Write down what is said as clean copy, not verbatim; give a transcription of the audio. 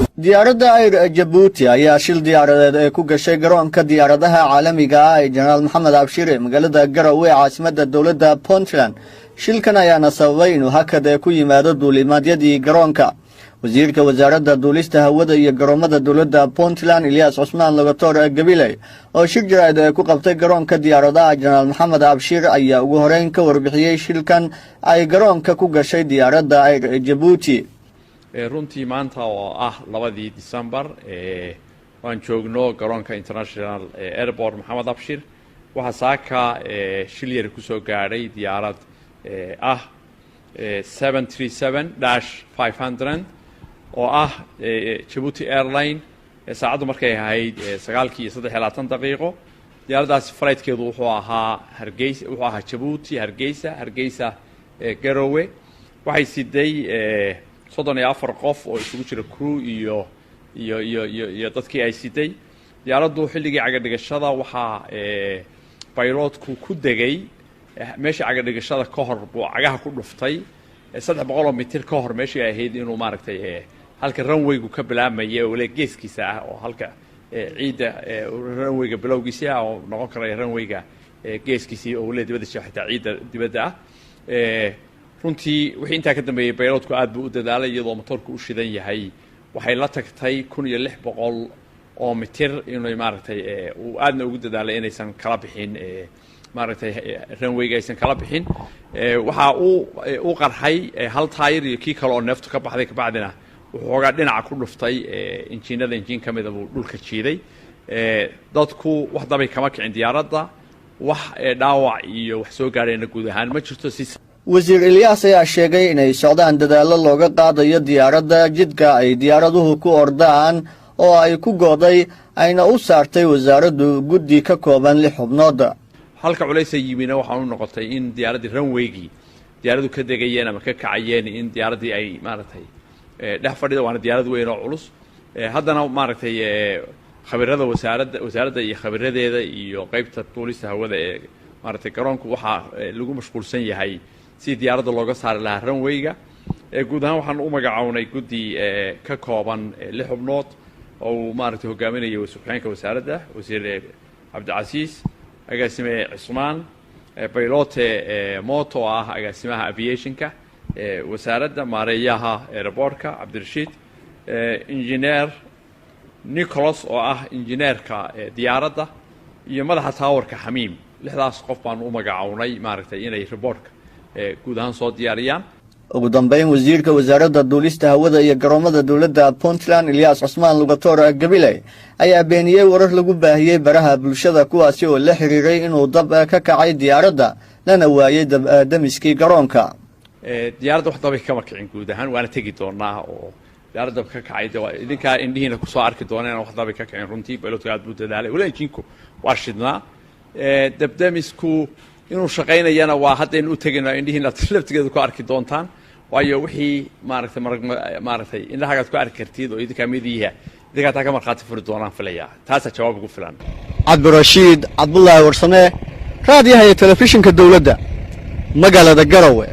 diyaaradda air Djibouti ayaa shil diyaaradeed ee ku gashay garoonka diyaaradaha caalamiga ah ee General Maxamed Abshir magaalada Garoowe caasimadda dawladda Puntland. shilkan ayaana sababay inuu hakad ku yimaado duulimaadyadii garoonka. wasiirka wasaaradda duulista hawada iyo garoomada dawladda Puntland Ilyas Cusmaan Lagator Gabiley oo shir jaraa'id ku qabtay garoonka diyaaradaha General Maxamed Abshir ayaa ugu horeyn ka warbixiyay shilkan ay garoonka ku gashay diyaaradda air Djibouti. runtii maanta oo ah 2 December waan joogno garoonka International Airport Maxamed Abshir waxa saaka shil yar ku soo gaaray diyaarad 737-500 oo ah Djibouti airline saacadu markay ahayd 9:23 daqiiqo diyaaraddaas flightkeedu wuxuu ahaa Djibouti Hargeysa Garoowe waxay siday 34 qof oo isugu jira crew iyo dadkii ay siday diyaaraddu xilligii caga dhigashada waxa pilotku ku degay meesha caga dhigashada ka hor buu cagaha ku dhuftay 300 mitir ka hor meeshii ay ahayd inuu maaragtay halka runwaygu ka bilaabmay oo geeskiisa ah oo halka ciida runwayga bilowgiisa oo noqon kara runwayga geeskiisa oo dibadda xitaa ciida dibadda ah runtii wixii inta ka dambeeyay pilotku aad buu u dadaalay iyadoo motorku u shidan yahay waxay la tagtay 1600 oo mitir inuu maaragtay uu aadna ugu dadaalay inaysan kala bixin maaragtay runwayga aysan kala bixin waxa uu qarxay hal taayir iyo kii kale oo neeftu ka baxday ka bacdina wuxuu dhinaca ku dhuftay injiin kamid ah uu dhulka jiiday dadku wax dabay kama kicin diyaaradda wax dhaawac iyo wax soo gaarayna guud ahaan ma jirto wasiir Ilyas ayaa sheegay inay socdaan dadaalo looga qaadayo diyaaradda jidka ay diyaaraduhu ku ordaan oo ay ku gooday ayna u saartay wasaaraddu guddi ka kooban 6 xubnood. halka culaysa yimina waxaan u noqotay in diyaaradii runwaygi diyaaradu ka degayeen ama ka kacayeen in diyaaradii ay maaragtay dhex fadhida waana diyaarad weyn oo culus haddana maaragtay khabirada wasaaradda iyo khabiradeeda iyo qaybta duulista hawada ee maaragtay garoonku waxa lagu mashquulsan yahay si diyaaradda looga saari lahaa runwayga guud ahaan waxaan u magacawnay guddi ka kooban 6 xubnood oo maaragtay hogaaminaya wasiirka wasaaradda wasiir Cabdicasiis agaasime Cusmaan pilote moto ah agaasimaha aviationka wasaaradda maareeyaha airportka Cabdirashiid engineer Nicholas oo ah engineerka diyaaradda iyo madaxa towerka Xamiim 6daas qof baan u magacawnay maaragtay inay reportka guud ahaan soo diyaariyaan. ugu dambeyn wasiirka wasaaradda duulista hawada iyo garoomada dawladda Puntland Ilyas Cusmaan Lagator Gabiley ayaa beeniyay warar lagu baahiyay baraha bulshada kuwaasi oo la xiriiray inuu dab ka kacay diyaaradda lana waayay damiskii garoonka. diyaaradda wax dabay kama kicin guud ahaan waana tagi doonaa oo diyaaradda ka kacay idinka indhihiina ku soo arki doonaan wax dabay ka kicin runtii pilotku aad buu dadaalay wala injiinku waa shidnaa dabdamisku inuu shaqeynayana waa haddeen u tagayna indhihiina laftigeedu ku arki doontaan waayo wixii maaragtay indhahaaga ku arki kartid oo idinka midiyaha idinka taa ka marqaati furi doonaan filaya taasa jawaab ugu filan. Cabdirashiid Cabdullaahi Warsame raadiyaha iyo telefishinka dawladda magaalada Garoowe.